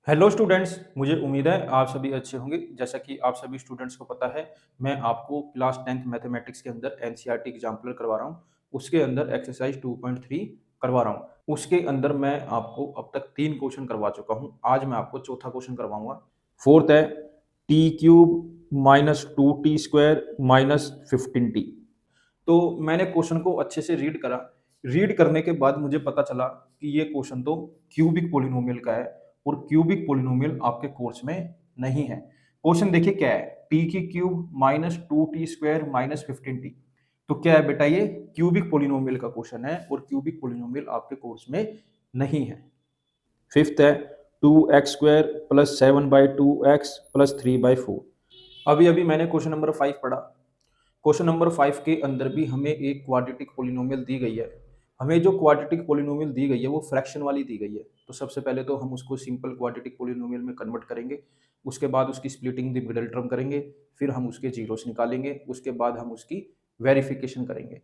Hello students, मुझे उम्मीद है आप सभी अच्छे होंगे। जैसा कि आप सभी स्टूडेंट्स को पता है, मैं आपको क्लास 10th मैथमेटिक्स के अंदर एनसीईआरटी एग्जाम्पलर करवा रहा हूँ। उसके अंदर एक्सरसाइज 2.3 करवा रहा हूँ। उसके अंदर मैं आपको अब तक 3 क्वेश्चन करवा चुका हूँ। आज मैं आपको चौथा क्वेश्चन करवाऊंगा। फोर्थ है T cube minus 2t² minus 15t। तो मैंने क्वेश्चन को अच्छे से रीड करा। रीड करने के बाद मुझे पता चला कि ये क्वेश्चन तो क्यूबिक पोलिनोमियल का है और क्यूबिक पोलिनोमियल आपके कोर्स में नहीं है। क्वेश्चन देखिए क्या है, टी की cube minus 2t² minus 15t। तो क्या है बेटा, ये क्यूबिक पोलिनोमियल का क्वेश्चन है और क्यूबिक पोलिनोमियल आपके कोर्स में नहीं है। फिफ्थ है 2x² प्लस 7/2x प्लस 3/4। अभी अभी मैंने क्वेश्चन नंबर 5 पढ़ा। क्वेश्चन नंबर 5 के अंदर भी हमें एक क्वाड्रेटिक पोलिनोमियल दी गई है। हमें जो क्वाड्रेटिक पोलिनोमियल दी गई है वो फ्रैक्शन वाली दी गई है। तो सबसे पहले तो हम उसको सिंपल क्वाड्रेटिक पोलिनोमियल में कन्वर्ट करेंगे। उसके बाद उसकी स्प्लिटिंग द मिडल टर्म करेंगे। फिर हम उसके जीरोस निकालेंगे। उसके बाद हम उसकी वेरिफिकेशन करेंगे।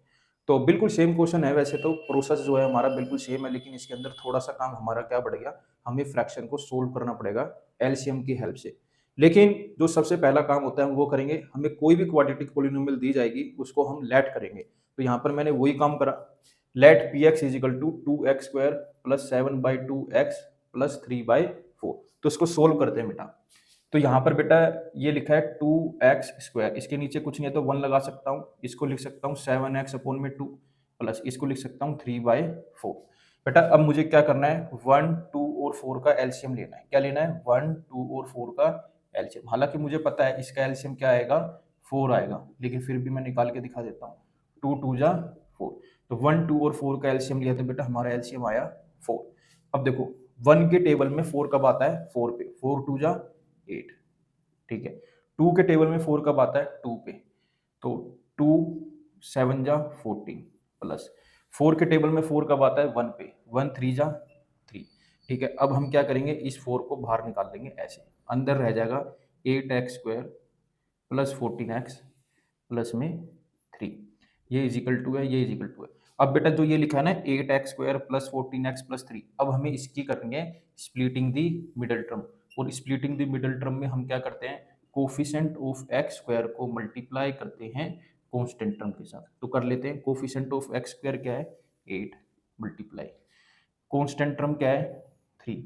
तो बिल्कुल सेम क्वेश्चन है, वैसे तो प्रोसेस जो है हमारा बिल्कुल सेम है, लेकिन इसके अंदर थोड़ा सा काम हमारा क्या बढ़ गया, हमें फ्रैक्शन को सोल्व करना पड़ेगा एलसीएम की हेल्प से। लेकिन जो सबसे पहला काम होता है हम वो करेंगे, हमें कोई भी क्वाड्रेटिक पोलिनोमियल दी जाएगी उसको हम लेट करेंगे। तो यहाँ पर मैंने वही काम करा। Let P x is equal to 2x² plus 7/2x plus 3/4। तो इसको सोल्व करते हैं बेटा। तो यहाँ पर बेटा ये लिखा है 2x², इसके नीचे कुछ नहीं है तो 1 लगा सकता हूँ। इसको लिख सकता हूँ 7x अपॉन में 2 प्लस इसको लिख सकता हूँ 3/4। बेटा अब मुझे क्या करना है, 1, 2 और 4 का एलसीएम लेना है। क्या लेना है, 1, 2 और 4 का एलसीएम। हालांकि मुझे पता है इसका एलसीएम क्या आएगा, 4 आएगा, लेकिन फिर भी मैं निकाल के दिखा देता हूँ। 2 2 जा 4। तो 1, 2 और 4 का एलसीएम लिया तो बेटा हमारा एलसीएम आया 4। अब देखो 1 के टेबल में 4 कब आता है, 4 पे। 4 2 जा 8, ठीक है। 2 के टेबल में 4 कब आता है, 2 पे। तो 2 7 जा 14 प्लस 4 के टेबल में 4 कब आता है, 1 पे। 1 3 जा 3, ठीक है। अब हम क्या करेंगे, इस 4 को बाहर निकाल देंगे ऐसे। अंदर रह जाएगा 8x² प्लस 14x प्लस में 3। ये इजिकल टू है, ये इजिकल टू है। अब बेटा जो ये लिखा है ना 8x² प्लस 14x प्लस 3, अब हमें इसकी करनी है स्प्लिटिंग दी मिडल टर्म। और स्प्लिटिंग द मिडल टर्म में हम क्या करते हैं, कोफिशिएंट ऑफ एक्स स्क्वायर को मल्टीप्लाई करते हैं कांस्टेंट टर्म के साथ। तो कर लेते हैं, कोफिशिएंट ऑफ एक्स स्क्वायर क्या है, 8 मल्टीप्लाई कांस्टेंट टर्म क्या है, 3।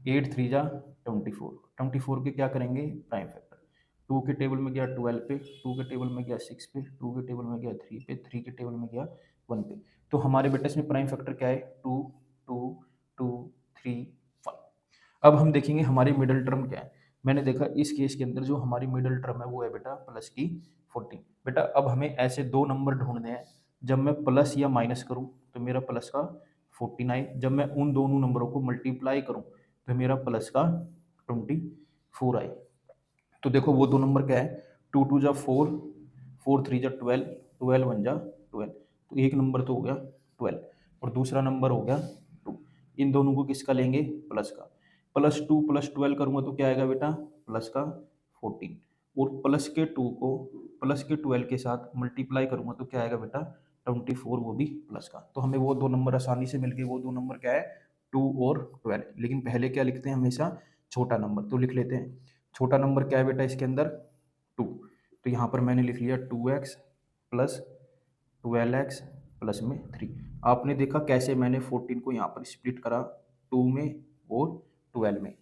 8 3 जा 24, 24 के क्या करेंगे, प्राइम फैक्टर। 2 के टेबल में गया 12 पे, 2 के टेबल में गया 6 पे, 2 के टेबल में गया 3 पे, 3 के टेबल में गया 1 पे। तो हमारे बेटा इसमें प्राइम फैक्टर क्या है, 2 2 2 3 1। अब हम देखेंगे हमारी मिडल टर्म क्या है। मैंने देखा इस केस के अंदर जो हमारी मिडल टर्म है वो है बेटा प्लस की 14। बेटा अब हमें ऐसे दो नंबर ढूंढने हैं, जब मैं प्लस या माइनस करूं तो मेरा प्लस का 14 आए, जब मैं उन दोनों नंबरों को मल्टीप्लाई करूं तो मेरा प्लस का 24 आए। तो देखो वो दो नंबर क्या है, 2 2 जा 4, 4 3 जा 12, 12 1 जा 12। तो एक नंबर तो हो गया 12 और दूसरा नंबर हो गया 2। इन दोनों को किसका लेंगे, प्लस का। प्लस 2 प्लस 12 करूंगा तो क्या आएगा बेटा, प्लस का 14। और प्लस के 2 को प्लस के 12 के साथ मल्टीप्लाई करूंगा तो क्या आएगा बेटा, 24, वो भी प्लस का। तो हमें वो दो नंबर आसानी से मिल गए। वो दो नंबर क्या है, 2 और 12। लेकिन पहले क्या लिखते हैं हमेशा, छोटा नंबर। तो लिख लेते हैं छोटा नंबर क्या है बेटा इसके अंदर, 2। तो यहाँ पर मैंने लिख लिया 2x प्लस 12x प्लस में 3। आपने देखा कैसे मैंने 14 को यहाँ पर स्प्लिट करा, 2 में और 12 में।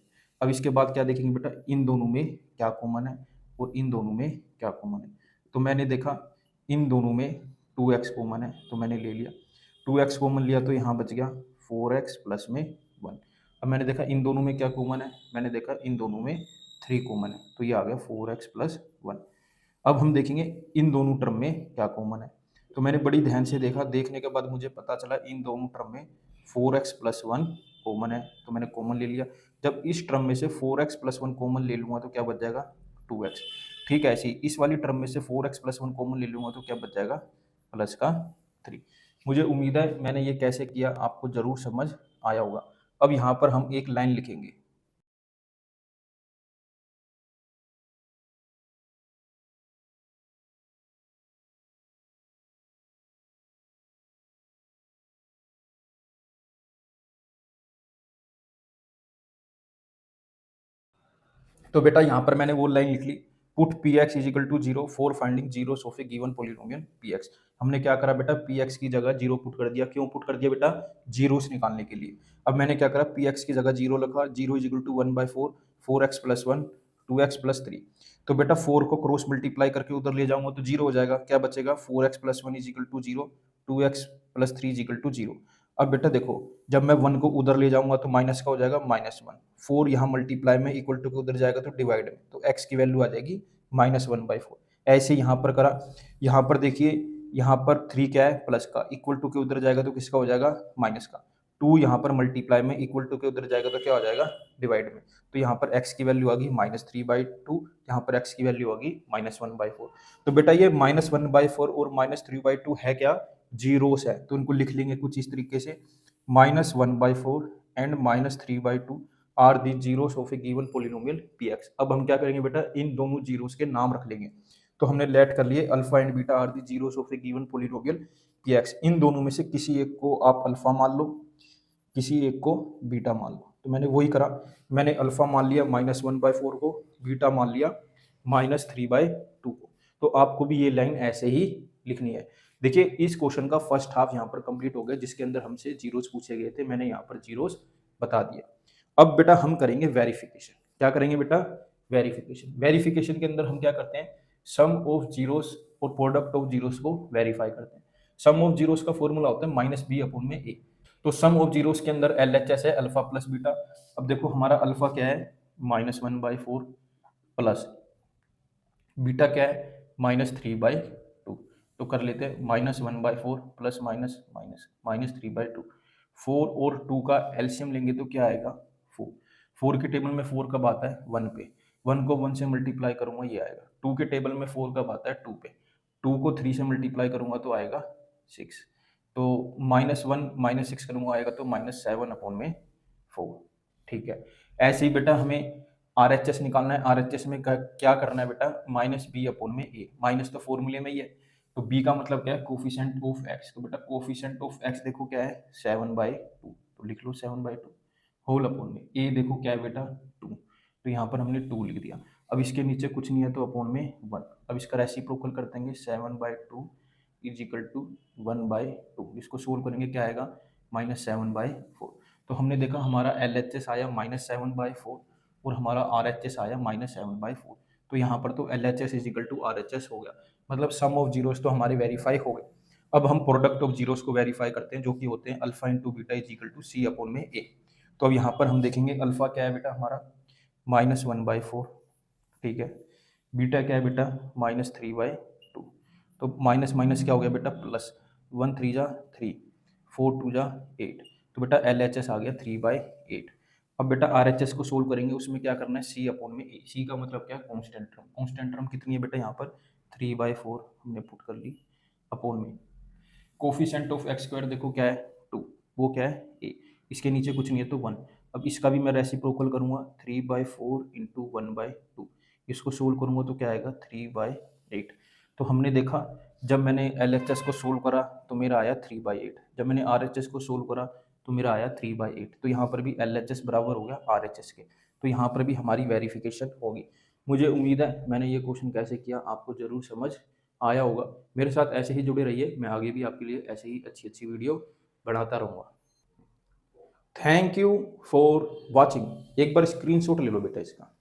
अब इसके बाद क्या देखेंगे बेटा, इन दोनों में क्या कॉमन है और इन दोनों में क्या कॉमन है। तो मैंने देखा इन दोनों में 2x कॉमन है तो मैंने ले लिया। 2x कॉमन लिया तो यहाँ बच गया 4x प्लस में 1। अब मैंने देखा इन दोनों में क्या कॉमन है, मैंने देखा इन दोनों में 3 कॉमन है तो ये आ गया 4x प्लस 1। अब हम देखेंगे इन दोनों टर्म में क्या कॉमन है। तो मैंने बड़ी ध्यान से देखा, देखने के बाद मुझे पता चला इन दोनों टर्म में 4x प्लस 1 कॉमन है तो मैंने कॉमन ले लिया। जब इस टर्म में से 4x प्लस 1 कॉमन ले लूँगा तो क्या बच जाएगा, 2x। ठीक है, ऐसे ही इस वाली टर्म में से 4x प्लस 1 कॉमन ले लूँगा तो क्या बच जाएगा, प्लस का 3। मुझे उम्मीद है मैंने ये कैसे किया आपको ज़रूर समझ आया होगा। अब यहाँ पर हम एक लाइन लिखेंगे। तो बेटा यहाँ पर मैंने वो लाइन लिख ली, put P x is equal to zero for finding zeros of a given polynomial P X. हमने क्या करा बेटा, पी एक्स की जगह जीरो पुट कर दिया। क्यों पुट कर दिया बेटा, जीरोस निकालने के लिए। अब मैंने क्या करा, पी एक्स की जगह जीरो लिखा, zero is equal to one by four, four x plus one, two x plus three. तो बेटा फोर को क्रॉस मल्टीप्लाई करके उधर ले जाऊंगा तो जीरो हो जाएगा, क्या बचेगा, four x plus one is equal to zero, two x plus three is equal to zero. अब बेटा देखो, जब मैं वन को उधर ले जाऊंगा तो माइनस का हो जाएगा माइनस वन, फोर यहाँ मल्टीप्लाई में इक्वल टू के उधर जाएगा तो डिवाइड में, तो एक्स की वैल्यू आ जाएगी माइनस वन बाई फोर। ऐसे यहाँ पर करा, यहाँ पर देखिए, यहाँ पर थ्री क्या है, प्लस का, इक्वल टू के उधर जाएगा तो किसका हो जाएगा, माइनस का। टू यहाँ पर मल्टीप्लाई में इक्वल टू के उधर जाएगा तो क्या हो जाएगा, डिवाइड में। तो यहाँ पर x की वैल्यू आ गई माइनस थ्री बाई टू, यहाँ पर x की वैल्यू आ गई माइनस वन बाई फोर। तो बेटा ये माइनस वन बाई फोर और माइनस थ्री बाई टू है क्या, जीरोस है। तो इनको लिख लेंगे कुछ इस तरीके से, minus one by four and minus three by two are the zeros of a given polynomial P x. अब हम क्या करेंगे बेटा, इन दोनों जीरोस के नाम रख लेंगे। तो हमने लेट कर लिए alpha and beta are the zeros of a given polynomial P X. इन दोनों में से किसी एक को आप अल्फा मान लो, किसी एक को बीटा मान लो। तो मैंने वही करा, मैंने अल्फा मान लिया माइनस वन बाई फोर को, बीटा मान लिया माइनस थ्री बाई टू को। तो आपको भी ये लाइन ऐसे ही लिखनी है। देखिए इस क्वेश्चन का फर्स्ट हाफ यहाँ पर कंप्लीट हो गया, जिसके अंदर हमसे जीरोस पूछे गए थे, मैंने यहाँ पर जीरोस बता दिया। अब बेटा हम करेंगे वेरिफिकेशन। क्या करेंगे बेटा, वेरिफिकेशन। वेरिफिकेशन के अंदर हम क्या करते हैं, सम ऑफ जीरोस और प्रोडक्ट ऑफ जीरोस को वेरीफाई करते हैं। सम ऑफ जीरोस का फॉर्मूला होता है माइनस बी अपॉन में ए। तो सम ऑफ जीरोस के अंदर एल एच एस है, अल्फा प्लस बीटा। अब देखो हमारा अल्फा क्या है, minus one by four, plus beta क्या है, माइनस थ्री बाई टू। तो कर लेते हैं minus one by four plus minus minus minus three by to. Four और टू का एलसीएम लेंगे तो क्या आएगा, फोर। फोर के टेबल में फोर कब आता है, वन पे, वन को वन से मल्टीप्लाई करूंगा ये आएगा। टू के टेबल में फोर कब आता है, टू पे, टू को थ्री से मल्टीप्लाई करूंगा तो आएगा सिक्स। तो माइनस वन माइनस सिक्स करूंगा आएगा तो माइनस सेवन अपॉन में फोर। ठीक है, ऐसे ही बेटा हमें आर एच एस निकालना है। आर एच एस में क्या करना है बेटा, माइनस बी अपॉन में ए। माइनस तो फॉर्मूले में ही है, तो बी का मतलब क्या है, कोफिशिएंट ऑफ एक्स। तो बेटा कोफिशिएंट ऑफ एक्स देखो क्या है, सेवन बाई टू, तो लिख लो seven by two whole upon में ए देखो क्या है बेटा, टू। तो यहाँ पर हमने टू लिख दिया। अब इसके नीचे कुछ नहीं है तो अपॉन में वन। अब इसका रेसिप्रोकल कर देंगे, seven by two is equal to one by two. इसको सोल्व करेंगे क्या आएगा, माइनस सेवन बाई फोर। तो हमने देखा हमारा एल एच एस आया माइनस सेवन बाई फोर और हमारा आर एच एस आया माइनस सेवन बाई फोर। तो यहाँ पर तो L H S is equal to R H S हो गया, मतलब सम ऑफ जीरोस तो हमारे वेरीफाई हो गए। अब हम प्रोडक्ट ऑफ जीरोस को वेरीफाई करते हैं, जो कि होते हैं alpha into beta is equal to c upon में ए। तो अब यहाँ पर हम देखेंगे अल्फा क्या है बेटा हमारा, माइनस वन बाई फोर, ठीक है। बीटा क्या है बेटा, माइनस थ्री बाई टू। तो माइनस माइनस क्या हो गया बेटा, प्लस, वन थ्री जा थ्री, फोर टू जा एट। तो बेटा एल एच एस आ गया थ्री बाई एट। अब बेटा आर एच एस को सोल्व करेंगे, उसमें क्या करना है, सी अपॉन में ए। सी का मतलब क्या है, कॉन्स्टेंट टर्म। कॉन्स्टेंट टर्म कितनी है बेटा, यहाँ पर थ्री बाई फोर हमने पुट कर ली अपॉन में कोफिशिएंट ऑफ एक्स स्क्वायर देखो क्या है, टू, वो क्या है ए। इसके नीचे कुछ नहीं है तो वन। अब इसका भी मैं रेसिप्रोकल करूंगा, three by four into one by two. इसको सोल्व करूंगा तो क्या आएगा, थ्री बाई एट। तो हमने देखा जब मैंने एल एच एस को सोल्व करा तो मेरा आया थ्री बाई एट, जब मैंने आर एच एस को सोल्व करा तो मेरा आया थ्री बाई एट। तो यहाँ पर भी एल एच एस बराबर हो गया आर एच एस के। तो यहाँ पर भी हमारी वेरिफिकेशन होगी। मुझे उम्मीद है मैंने ये क्वेश्चन कैसे किया आपको ज़रूर समझ आया होगा। मेरे साथ ऐसे ही जुड़े रहिए, मैं आगे भी आपके लिए ऐसे ही अच्छी अच्छी वीडियो बनाता रहूँगा। Thank you for watching. एक बार स्क्रीनशॉट ले लो बेटा इसका।